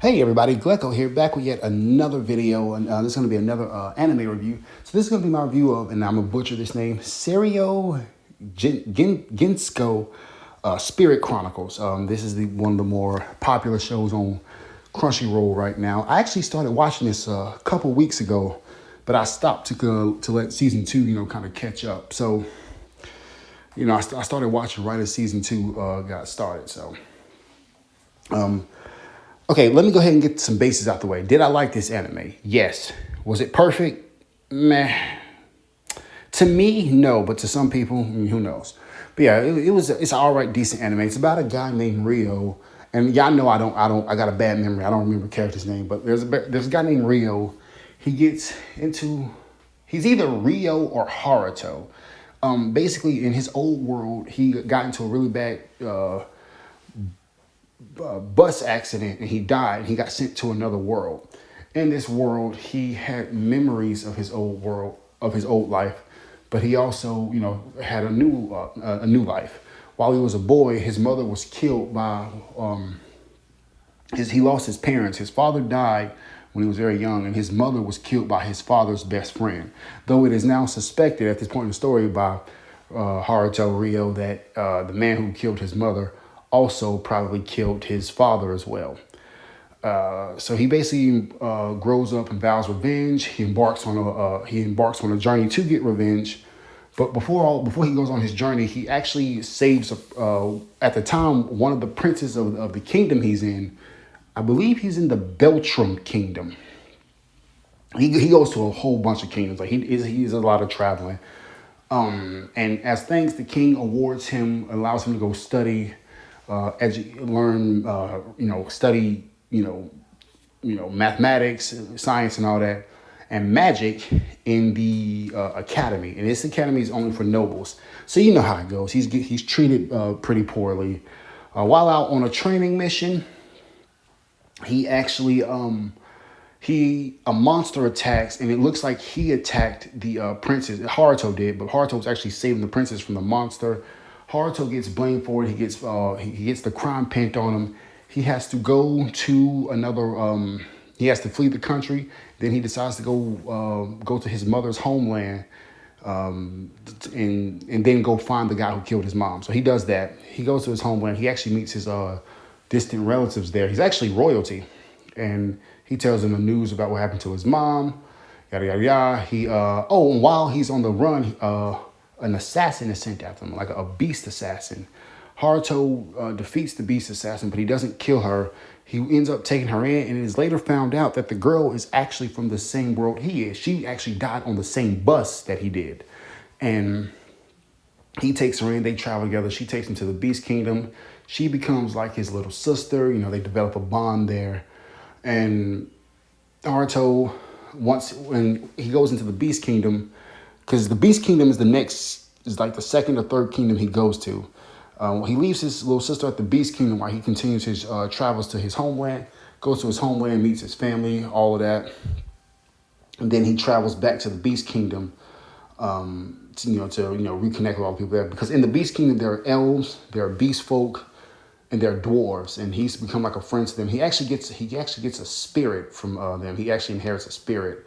Hey everybody, Glecko here, back with yet another video, and this is going to be another anime review. So this is going to be my review of, and I'm going to butcher this name, Seirei Gensouki, Spirit Chronicles. This is one of the more popular shows on Crunchyroll right now. I actually started watching this a couple weeks ago, but I stopped to let season 2, kind of catch up. So, I started watching right as season 2 got started. So, okay, let me go ahead and get some bases out the way. Did I like this anime? Yes. Was it perfect? Meh. To me, no, but to some people, who knows? But yeah, it's an all right, decent anime. It's about a guy named Rio, and y'all know I got a bad memory. I don't remember the character's name, but there's a guy named Rio. He gets into, he's either Rio or Haruto. Basically, in his old world, he got into a really bad bus accident and he died. He got sent to another world. In this world, he had memories of his old world, of his old life, but he also, had a new life. While he was a boy, his mother was killed by he lost his parents. His father died when he was very young, and his mother was killed by his father's best friend. Though it is now suspected at this point in the story by Haruto Rio that the man who killed his mother also probably killed his father as well. So he basically grows up and vows revenge. He embarks on a journey to get revenge. But before he goes on his journey, he actually saves at the time one of the princes of the kingdom he's in. I believe he's in the Beltram kingdom. He goes to a whole bunch of kingdoms. Like he's a lot of traveling. And as thanks, the king awards him, allows him to go study, study, mathematics, science, and all that, and magic in the academy. And this academy is only for nobles, so you know how it goes. He's treated pretty poorly. While out on a training mission, he actually a monster attacks, and it looks like he attacked the princess. Haruto did, but Haruto was actually saving the princess from the monster. Haruto gets blamed for it. He gets the crime pinned on him. He has to go to another. He has to flee the country. Then he decides to go to his mother's homeland, and then go find the guy who killed his mom. So he does that. He goes to his homeland. He actually meets his distant relatives there. He's actually royalty, and he tells them the news about what happened to his mom. Yada yada yada. And while he's on the run, an assassin is sent after him, like a beast assassin. Haruto defeats the beast assassin, but he doesn't kill her. He ends up taking her in, and it is later found out that the girl is actually from the same world he is. She actually died on the same bus that he did. And he takes her in. They travel together. She takes him to the Beast Kingdom. She becomes like his little sister. They develop a bond there. And Naruto, when he goes into the Beast Kingdom, because the Beast Kingdom is like the second or third kingdom he goes to. He leaves his little sister at the Beast Kingdom while he continues his travels to his homeland, goes to his homeland, meets his family, all of that. And then he travels back to the Beast Kingdom to reconnect with all the people there. Because in the Beast Kingdom, there are elves, there are beast folk, and they're dwarves, and he's become like a friend to them. He actually gets a spirit from them. He actually inherits a spirit.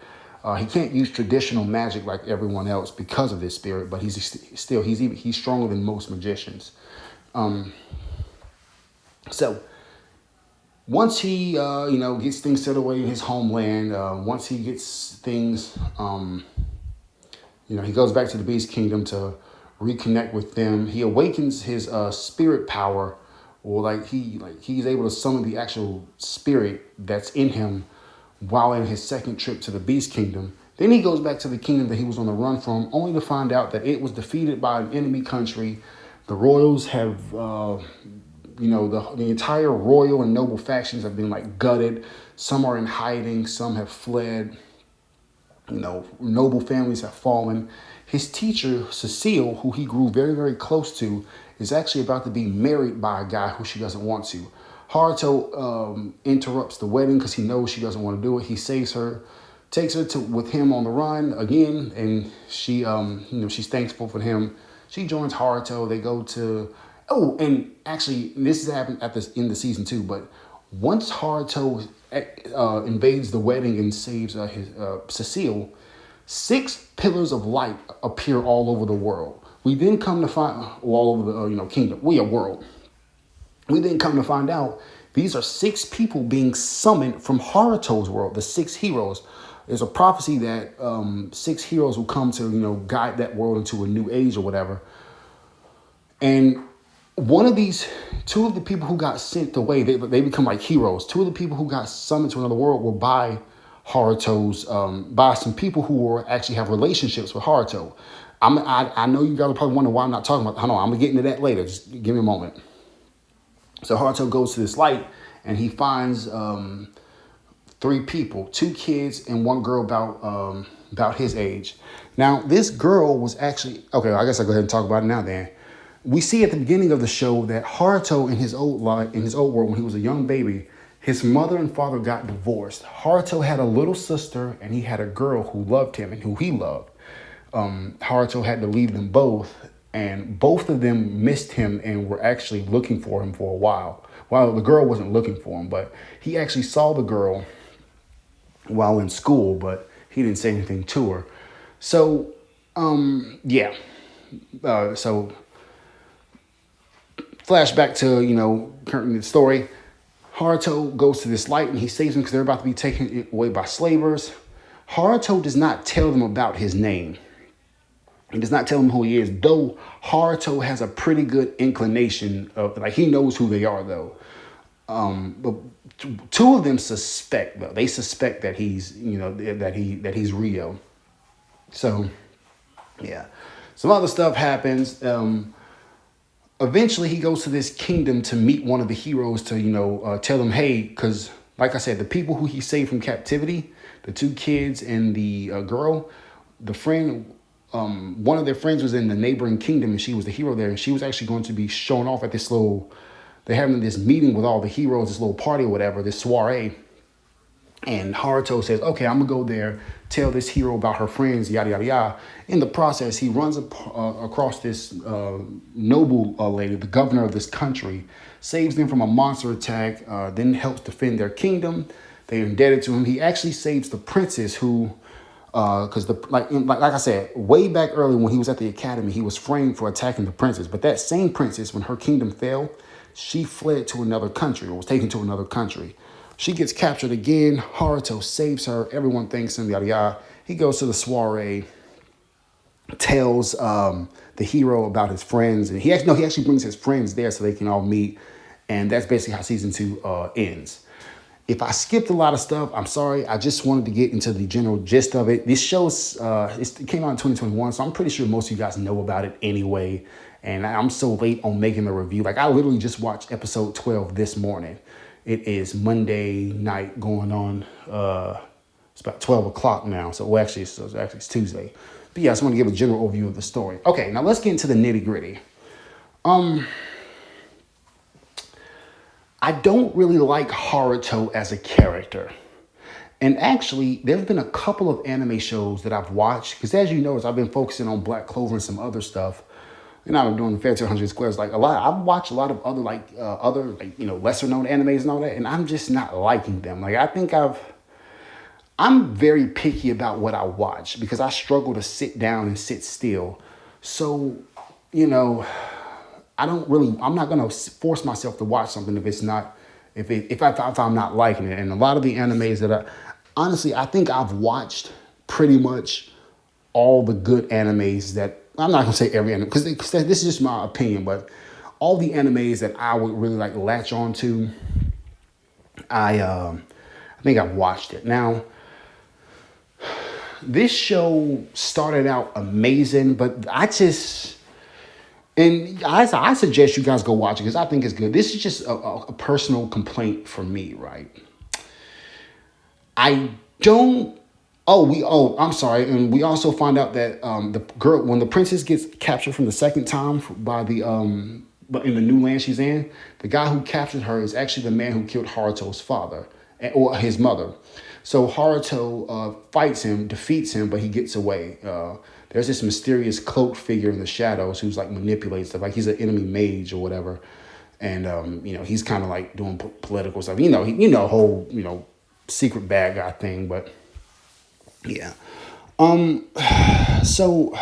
He can't use traditional magic like everyone else because of this spirit, but he's stronger than most magicians. So once he gets things set away in his homeland, once he gets things, he goes back to the Beast Kingdom to reconnect with them. He awakens his spirit power. Or he's able to summon the actual spirit that's in him while in his second trip to the Beast Kingdom. Then he goes back to the kingdom that he was on the run from, only to find out that it was defeated by an enemy country. The royals have, the entire royal and noble factions have been gutted. Some are in hiding. Some have fled. Noble families have fallen. His teacher, Cecile, who he grew very, very close to, is actually about to be married by a guy who she doesn't want to. Haruto interrupts the wedding because he knows she doesn't want to do it. He saves her, takes her with him on the run again, and she, she's thankful for him. She joins Haruto. They go to, and actually, this has happened in the season 2, but Once Haruto invades the wedding and saves his Cecile, 6 pillars of light appear all over the world. We then come to find all over the kingdom. World. We then come to find out these are 6 people being summoned from Haruto's world, the 6 heroes. There's a prophecy that 6 heroes will come to, guide that world into a new age or whatever. And one of these, 2 of the people who got sent away, they become like heroes. 2 of the people who got summoned to another world were by Haruto's, by some people who were actually have relationships with Haruto. I know you guys are probably wondering why I'm not talking about. Hold on, I'm gonna get into that later. Just give me a moment. So Haruto goes to this light and he finds 3 people, 2 kids and 1 girl about his age. Now this girl was actually okay. I guess I'll go ahead and talk about it now. Then we see at the beginning of the show that Haruto in his old world when he was a young baby, his mother and father got divorced. Haruto had a little sister and he had a girl who loved him and who he loved. Haruto had to leave them both. And both of them missed him and were actually looking for him for a while. Well, the girl wasn't looking for him, but he actually saw the girl while in school, but he didn't say anything to her. So, so flashback to, currently the story. Haruto goes to this light and he saves them because they're about to be taken away by slavers. Haruto does not tell them about his name. He does not tell them who he is, though Haruto has a pretty good inclination of, he knows who they are, though. But 2 of them suspect, though. They suspect that he's, that he's Rio. So, yeah. Some other stuff happens. Eventually, he goes to this kingdom to meet one of the heroes to, tell them, hey, because, like I said, the people who he saved from captivity, the 2 kids and the girl, the friend... one of their friends was in the neighboring kingdom and she was the hero there. And she was actually going to be shown off at this they're having this meeting with all the heroes, this little party or whatever, this soiree. And Haruto says, okay, I'm going to go there, tell this hero about her friends, yada, yada, yada. In the process, he runs across this noble lady, the governor of this country, saves them from a monster attack, then helps defend their kingdom. They're indebted to him. He actually saves the princess who... because like I said, way back early when he was at the academy, he was framed for attacking the princess. But that same princess, when her kingdom fell, she fled to another country or was taken to another country. She gets captured again. Haruto saves her. Everyone thanks him, yada, yada. He goes to the soiree, tells the hero about his friends. And he actually brings his friends there so they can all meet. And that's basically how season 2 ends. If I skipped a lot of stuff, I'm sorry. I just wanted to get into the general gist of it. This show it came out in 2021, so I'm pretty sure most of you guys know about it anyway. And I'm so late on making the review. I literally just watched episode 12 this morning. It is Monday night going on. It's about 12 o'clock now. So actually it's Tuesday. But yeah, I just want to give a general overview of the story. Okay, now let's get into the nitty gritty. I don't really like Haruto as a character. And actually, there have been a couple of anime shows that I've watched. Because as you notice, I've been focusing on Black Clover and some other stuff. And I've been doing Fair to 100 Squares. I've watched a lot of other lesser known animes and all that. And I'm just not liking them. I'm very picky about what I watch. Because I struggle to sit down and sit still. So, I'm not going to force myself to watch something if I'm not liking it. And a lot of the animes that I think I've watched pretty much all the good animes that, I'm not going to say every anime, because this is just my opinion, but all the animes that I would really latch on to, I think I've watched it. Now, this show started out amazing, but I suggest you guys go watch it because I think it's good. This is just a personal complaint for me, right? I'm sorry. And we also find out that the girl, when the princess gets captured from the second time by but in the new land she's in, the guy who captured her is actually the man who killed Haruto's father or his mother. So Haruto fights him, defeats him, but he gets away. There's this mysterious cloaked figure in the shadows who's manipulates stuff. He's an enemy mage or whatever. and he's kind of like doing political stuff. Whole secret bad guy thing, but yeah. So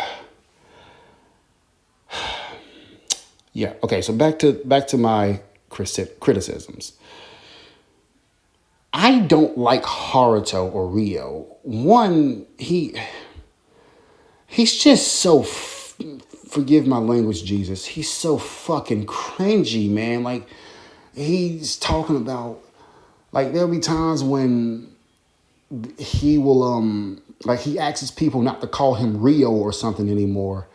yeah, okay. So back to my criticisms. I don't like Haruto or Rio. One, he's just so. Forgive my language, Jesus. He's so fucking cringy, man. Like, he's talking about, like, there'll be times when he will like, he asks people not to call him Rio or something anymore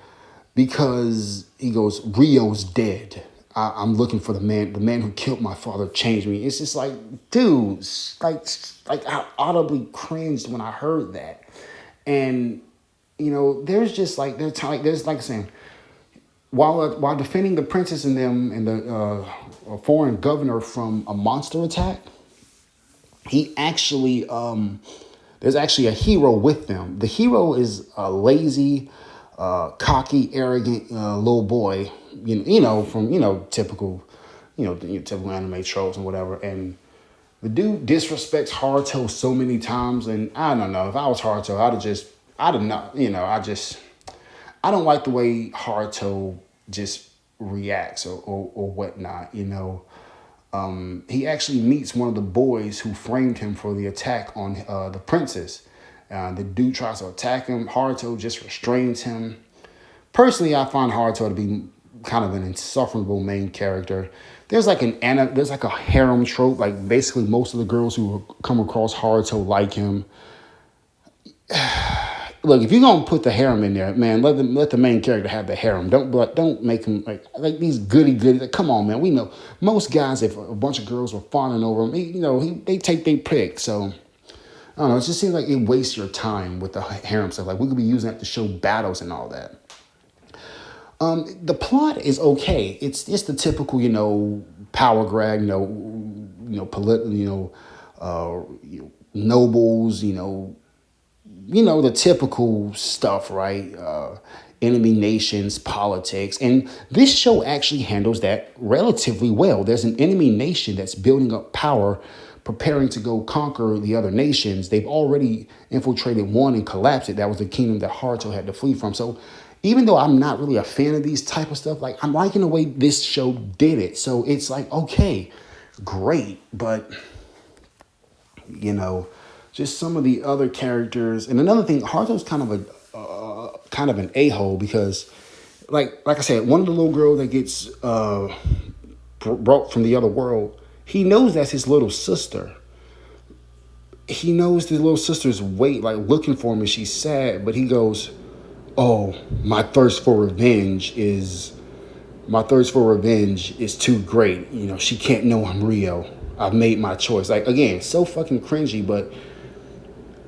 because he goes, Rio's dead. I'm looking for the man who killed my father changed me. It's just like, dude, like I audibly cringed when I heard that. And there's just like there's like saying, while defending the princess and them and the foreign governor from a monster attack, he actually there's actually a hero with them. The hero is a lazy, cocky, arrogant little boy, from typical, typical anime tropes and whatever. And the dude disrespects Haruto so many times, and I don't know, if I was Haruto, I don't like the way Haruto just reacts or whatnot. He actually meets one of the boys who framed him for the attack on the princess. The dude tries to attack him. Haruto just restrains him. Personally, I find Haruto to be kind of an insufferable main character. There's like a harem trope. Like, basically most of the girls who come across Haruto like him. Look, if you're gonna put the harem in there, man, let the main character have the harem. Don't make him like these goody. Like, come on, man. We know most guys, if a bunch of girls were fawning over him, they take their pick. So I don't know. It just seems like it wastes your time with the harem stuff. Like, we could be using that to show battles and all that. The plot is okay. It's the typical, power grab, nobles, the typical stuff, right? Enemy nations, politics. And this show actually handles that relatively well. There's an enemy nation that's building up power, preparing to go conquer the other nations. They've already infiltrated one and collapsed it. That was the kingdom that Haruto had to flee from. So even though I'm not really a fan of these type of stuff, like, I'm liking the way this show did it. So it's like, okay, great. But, just some of the other characters. And another thing, Haruto's kind of an a-hole because, like I said, one of the little girls that gets brought from the other world, he knows that's his little sister. He knows the little sister's wait, like, looking for him, and she's sad. But he goes, "Oh, my thirst for revenge is too great. She can't know I'm Rio. I've made my choice." Like, again, so fucking cringy, but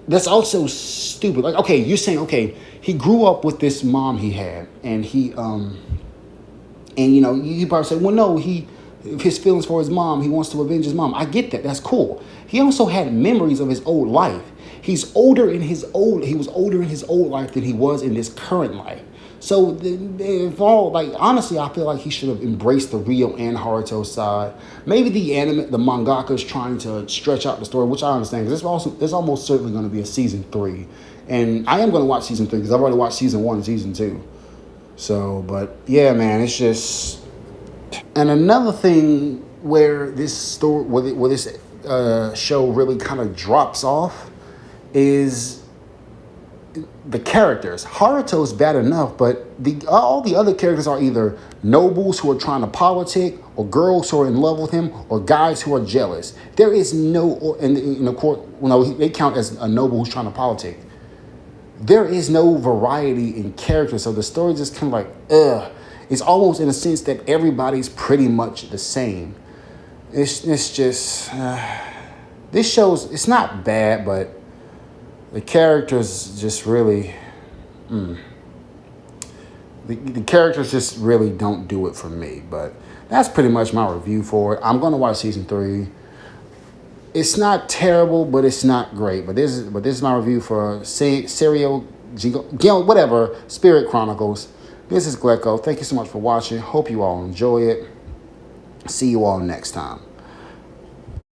that's also stupid. Like, okay, you're saying, okay, he grew up with this mom he had, and you probably say, well, no, his feelings for his mom, he wants to avenge his mom. I get that. That's cool. He also had memories of his old life. He was older in his old life than he was in this current life. So honestly, I feel like he should have embraced the Rio and Haruto side. Maybe the mangaka is trying to stretch out the story, which I understand, because there's almost certainly going to be a season 3. And I am going to watch season 3 because I've already watched season 1 and season 2. So, but yeah, man, it's just. And another thing where this story, where this show really kind of drops off is the characters. Haruto's bad enough, but all the other characters are either nobles who are trying to politic, or girls who are in love with him, or guys who are jealous. There is they count as a noble who's trying to politic. There is no variety in characters, so the story just kind of like, ugh. It's almost in a sense that everybody's pretty much the same. It's just, this show's, it's not bad, but the characters just really, the characters just really don't do it for me. But that's pretty much my review for it. I'm going to watch season 3. It's not terrible, but it's not great. But this is my review for Seirei Gensouki, Spirit Chronicles. This is Glecko. Thank you so much for watching. Hope you all enjoy it. See you all next time.